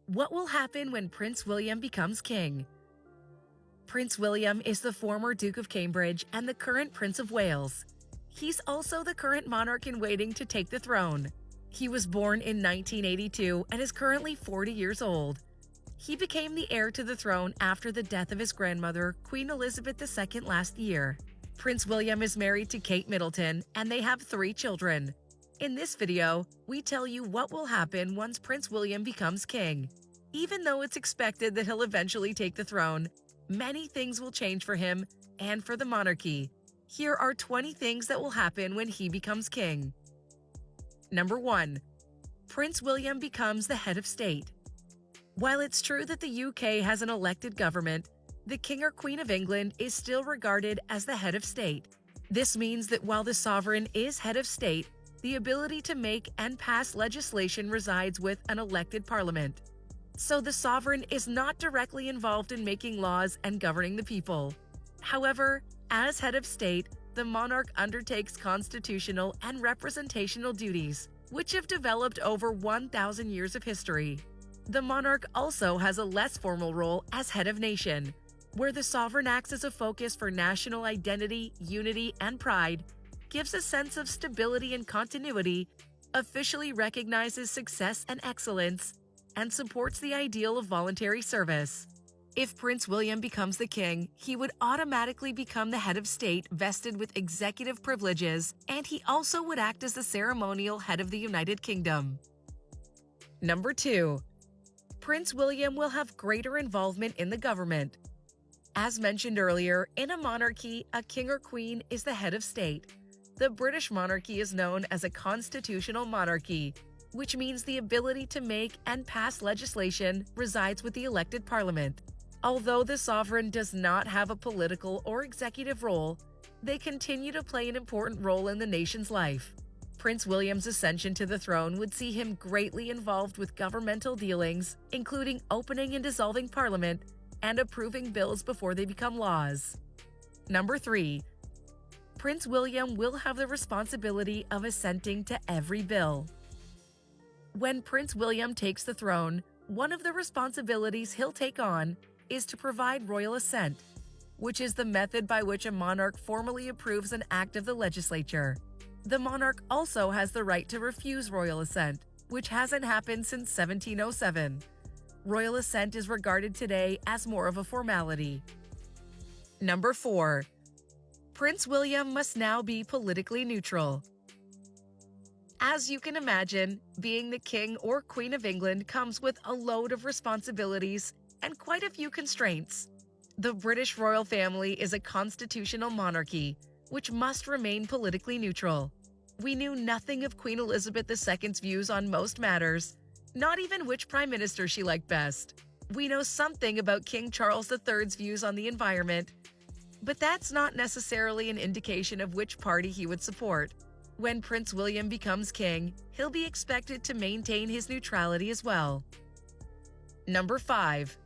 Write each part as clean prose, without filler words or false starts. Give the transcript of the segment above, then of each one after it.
What will happen when Prince William becomes king? Prince William is the former Duke of Cambridge and the current Prince of Wales. He's also the current monarch in waiting to take the throne. He was born in 1982 and is currently 40 years old. He became the heir to the throne after the death of his grandmother, Queen Elizabeth II, last year. Prince William is married to Kate Middleton, and they have 3 children. In this video, we tell you what will happen once Prince William becomes king. Even though it's expected that he'll eventually take the throne, many things will change for him and for the monarchy. Here are 20 things that will happen when he becomes king. Number 1. Prince William becomes the head of state. While it's true that the UK has an elected government, the King or Queen of England is still regarded as the head of state. This means that while the sovereign is head of state, the ability to make and pass legislation resides with an elected parliament. So the sovereign is not directly involved in making laws and governing the people. However, as head of state, the monarch undertakes constitutional and representational duties, which have developed over 1,000 years of history. The monarch also has a less formal role as head of nation, where the sovereign acts as a focus for national identity, unity, and pride, gives a sense of stability and continuity, officially recognizes success and excellence, and supports the ideal of voluntary service. If Prince William becomes the king, he would automatically become the head of state vested with executive privileges, and he also would act as the ceremonial head of the United Kingdom. Number 2. Prince William will have greater involvement in the government. As mentioned earlier, in a monarchy, a king or queen is the head of state. The British monarchy is known as a constitutional monarchy, which means the ability to make and pass legislation resides with the elected parliament. Although the sovereign does not have a political or executive role, they continue to play an important role in the nation's life. Prince William's ascension to the throne would see him greatly involved with governmental dealings, including opening and dissolving parliament and approving bills before they become laws. Number 3. Prince William will have the responsibility of assenting to every bill. When Prince William takes the throne, one of the responsibilities he'll take on is to provide royal assent, which is the method by which a monarch formally approves an act of the legislature. The monarch also has the right to refuse royal assent, which hasn't happened since 1707. Royal assent is regarded today as more of a formality. Number 4. Prince William must now be politically neutral. As you can imagine, being the King or Queen of England comes with a load of responsibilities and quite a few constraints. The British royal family is a constitutional monarchy, which must remain politically neutral. We knew nothing of Queen Elizabeth II's views on most matters, not even which prime minister she liked best. We know something about King Charles III's views on the environment, but that's not necessarily an indication of which party he would support. When Prince William becomes king, he'll be expected to maintain his neutrality as well. Number 5.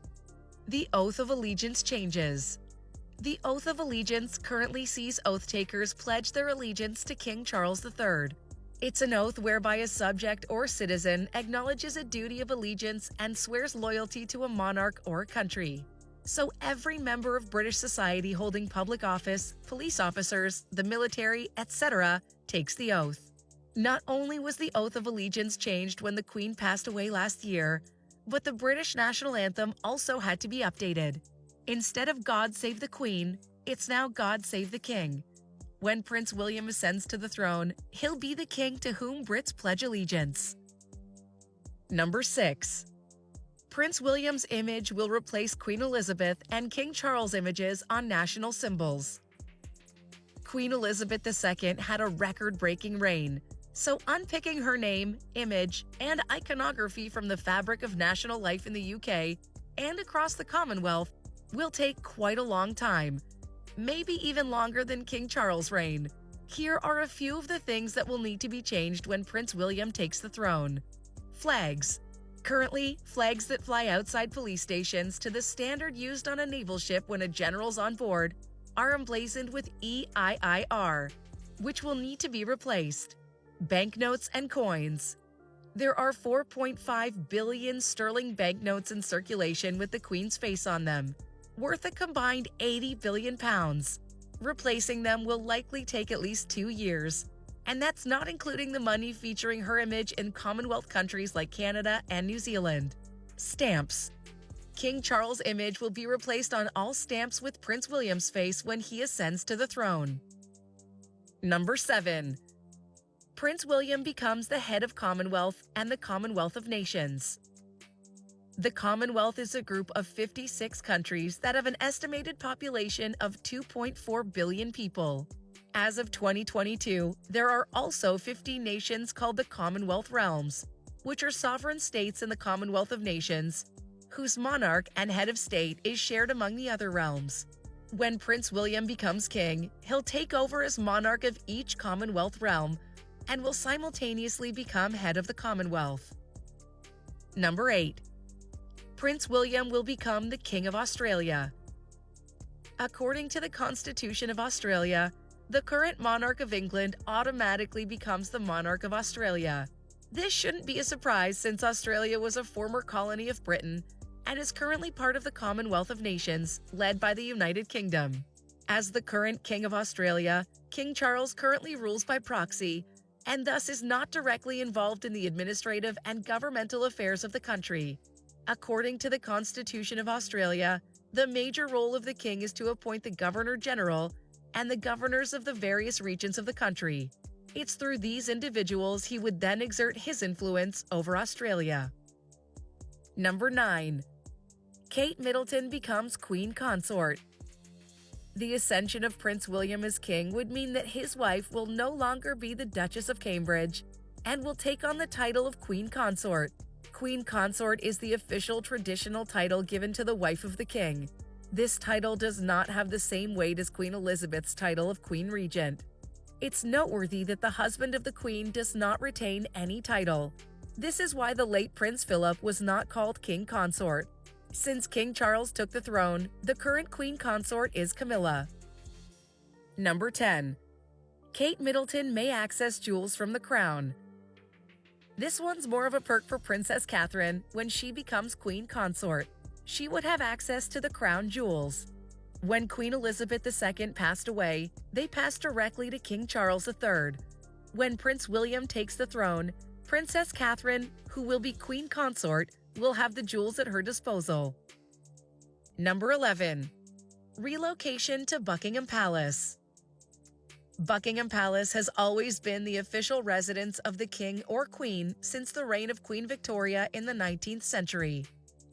The oath of allegiance changes. The oath of allegiance currently sees oath-takers pledge their allegiance to King Charles III. It's an oath whereby a subject or citizen acknowledges a duty of allegiance and swears loyalty to a monarch or a country. So every member of British society holding public office, police officers, the military, etc., takes the oath. Not only was the oath of allegiance changed when the Queen passed away last year, but the British national anthem also had to be updated. Instead of God Save the Queen, it's now God Save the King. When Prince William ascends to the throne, he'll be the king to whom Brits pledge allegiance. Number 6. Prince William's image will replace Queen Elizabeth and King Charles' images on national symbols. Queen Elizabeth II had a record-breaking reign, so unpicking her name, image, and iconography from the fabric of national life in the UK and across the Commonwealth will take quite a long time, maybe even longer than King Charles' reign. Here are a few of the things that will need to be changed when Prince William takes the throne. Flags. Currently, flags that fly outside police stations to the standard used on a naval ship when a general's on board are emblazoned with EIIR, which will need to be replaced. Banknotes and coins. There are 4.5 billion sterling banknotes in circulation with the Queen's face on them, worth a combined 80 billion pounds. Replacing them will likely take at least 2 years, and that's not including the money featuring her image in Commonwealth countries like Canada and New Zealand. Stamps. King Charles' image will be replaced on all stamps with Prince William's face when he ascends to the throne. Number 7. Prince William becomes the head of Commonwealth and the Commonwealth of Nations. The Commonwealth is a group of 56 countries that have an estimated population of 2.4 billion people. As of 2022, there are also 50 nations called the Commonwealth Realms, which are sovereign states in the Commonwealth of Nations, whose monarch and head of state is shared among the other realms. When Prince William becomes king, he'll take over as monarch of each Commonwealth realm and will simultaneously become head of the Commonwealth. Number 8. Prince William will become the King of Australia. According to the Constitution of Australia, the current monarch of England automatically becomes the monarch of Australia. This shouldn't be a surprise since Australia was a former colony of Britain and is currently part of the Commonwealth of Nations, led by the United Kingdom. As the current King of Australia, King Charles currently rules by proxy and thus is not directly involved in the administrative and governmental affairs of the country. According to the Constitution of Australia, the major role of the king is to appoint the Governor-General and the governors of the various regions of the country. It's through these individuals he would then exert his influence over Australia. Number 9. Kate Middleton becomes Queen Consort. The ascension of Prince William as king would mean that his wife will no longer be the Duchess of Cambridge and will take on the title of Queen Consort. Queen Consort is the official traditional title given to the wife of the king. This title does not have the same weight as Queen Elizabeth's title of Queen Regent. It's noteworthy that the husband of the Queen does not retain any title. This is why the late Prince Philip was not called King Consort. Since King Charles took the throne, the current Queen Consort is Camilla. Number 10. Kate Middleton may access jewels from the crown. This one's more of a perk for Princess Catherine when she becomes Queen Consort. She would have access to the crown jewels. When Queen Elizabeth II passed away, they passed directly to King Charles III. When Prince William takes the throne, Princess Catherine, who will be Queen Consort, will have the jewels at her disposal. Number 11. Relocation to Buckingham Palace. Buckingham Palace has always been the official residence of the king or queen since the reign of Queen Victoria in the 19th century.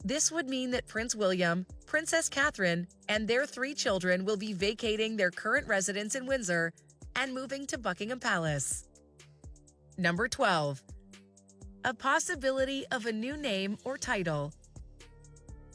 This would mean that Prince William, Princess Catherine, and their 3 children will be vacating their current residence in Windsor and moving to Buckingham Palace. Number 12. A possibility of a new name or title.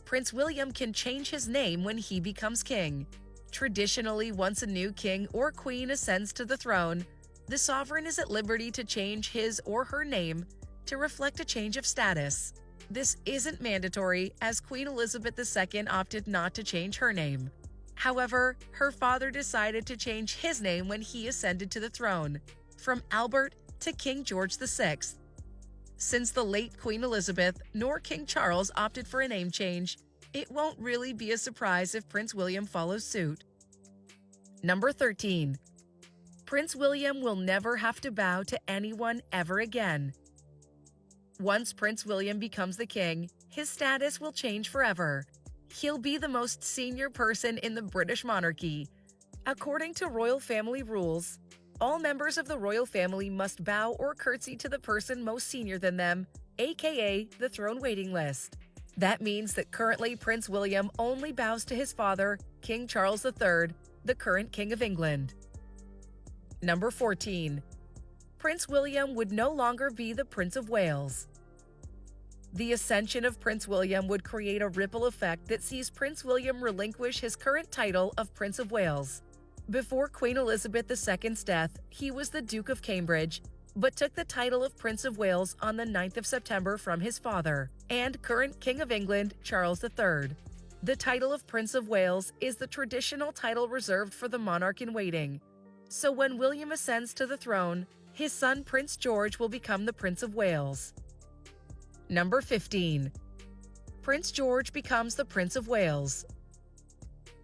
Prince William can change his name when he becomes king. Traditionally, once a new king or queen ascends to the throne, the sovereign is at liberty to change his or her name to reflect a change of status. This isn't mandatory, as Queen Elizabeth II opted not to change her name. However, her father decided to change his name when he ascended to the throne, from Albert to King George VI. Since the late Queen Elizabeth nor King Charles opted for a name change, it won't really be a surprise if Prince William follows suit. Number 13. Prince William will never have to bow to anyone ever again. Once Prince William becomes the king, his status will change forever. He'll be the most senior person in the British monarchy. According to royal family rules, all members of the royal family must bow or curtsy to the person most senior than them, aka the throne waiting list. That means that currently Prince William only bows to his father, King Charles III, the current King of England. Number 14. Prince William would no longer be the Prince of Wales. The ascension of Prince William would create a ripple effect that sees Prince William relinquish his current title of Prince of Wales. Before Queen Elizabeth II's death, he was the Duke of Cambridge, but took the title of Prince of Wales on the 9th of September from his father, and current King of England, Charles III. The title of Prince of Wales is the traditional title reserved for the monarch in waiting. So when William ascends to the throne, his son Prince George will become the Prince of Wales. Number 15. Prince George becomes the Prince of Wales.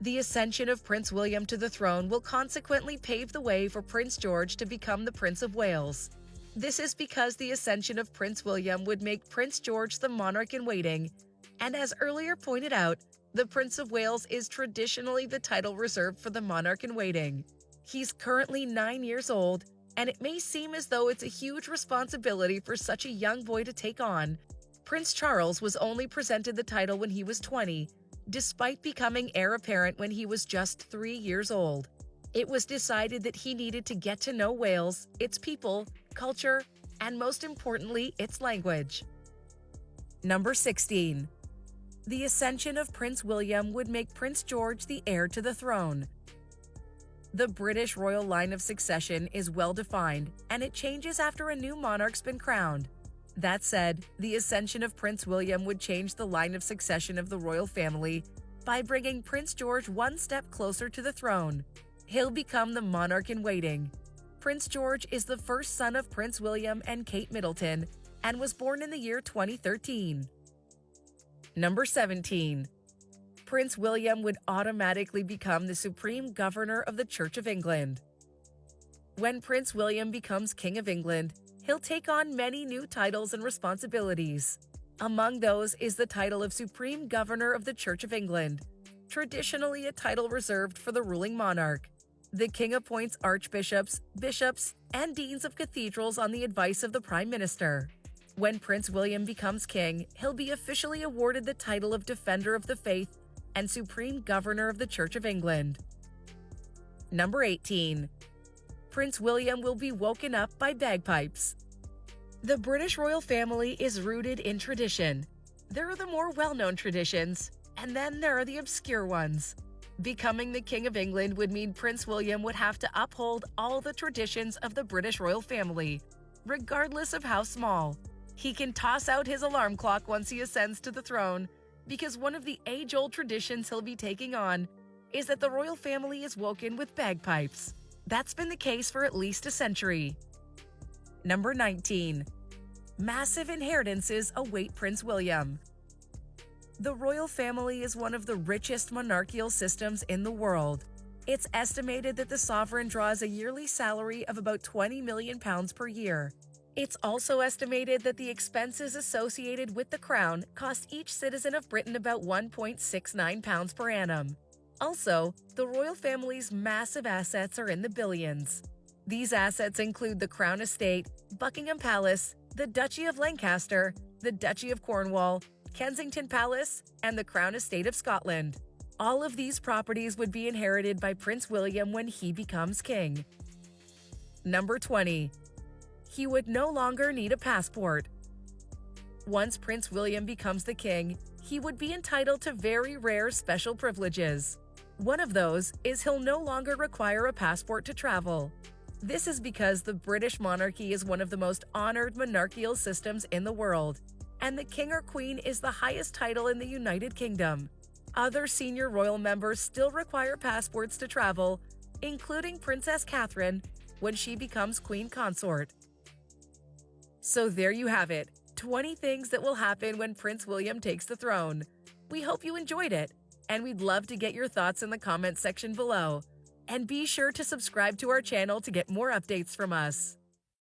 The ascension of Prince William to the throne will consequently pave the way for Prince George to become the Prince of Wales. This is because the ascension of Prince William would make Prince George the monarch in waiting, and as earlier pointed out, the Prince of Wales is traditionally the title reserved for the monarch in waiting. He's currently 9 years old, and it may seem as though it's a huge responsibility for such a young boy to take on. Prince Charles was only presented the title when he was 20, despite becoming heir apparent when he was just 3 years old. It was decided that he needed to get to know Wales, its people, culture, and most importantly, its language. Number 16. The ascension of Prince William would make Prince George the heir to the throne. The British royal line of succession is well defined, and it changes after a new monarch's been crowned. That said, the ascension of Prince William would change the line of succession of the royal family by bringing Prince George one step closer to the throne. He'll become the monarch in waiting. Prince George is the first son of Prince William and Kate Middleton and was born in the year 2013. Number 17. Prince William would automatically become the Supreme Governor of the Church of England. When Prince William becomes King of England, he'll take on many new titles and responsibilities. Among those is the title of Supreme Governor of the Church of England, traditionally a title reserved for the ruling monarch. The king appoints archbishops, bishops, and deans of cathedrals on the advice of the Prime Minister. When Prince William becomes king, he'll be officially awarded the title of Defender of the Faith and Supreme Governor of the Church of England. Number 18. Prince William will be woken up by bagpipes. The British royal family is rooted in tradition. There are the more well-known traditions, and then there are the obscure ones. Becoming the King of England would mean Prince William would have to uphold all the traditions of the British royal family, regardless of how small. He can toss out his alarm clock once he ascends to the throne, because one of the age-old traditions he'll be taking on is that the royal family is woken with bagpipes. That's been the case for at least a century. Number 19. Massive inheritances await Prince William. The royal family is one of the richest monarchical systems in the world. It's estimated that the sovereign draws a yearly salary of about £20 million per year. It's also estimated that the expenses associated with the crown cost each citizen of Britain about £1.69 per annum. Also, the royal family's massive assets are in the billions. These assets include the Crown Estate, Buckingham Palace, the Duchy of Lancaster, the Duchy of Cornwall, Kensington Palace, and the Crown Estate of Scotland. All of these properties would be inherited by Prince William when he becomes king. Number 20. He would no longer need a passport. Once Prince William becomes the king, he would be entitled to very rare special privileges. One of those is he'll no longer require a passport to travel. This is because the British monarchy is one of the most honored monarchical systems in the world, and the king or queen is the highest title in the United Kingdom. Other senior royal members still require passports to travel, including Princess Catherine when she becomes queen consort. So there you have it, 20 things that will happen when Prince William takes the throne. We hope you enjoyed it, and we'd love to get your thoughts in the comments section below. And be sure to subscribe to our channel to get more updates from us.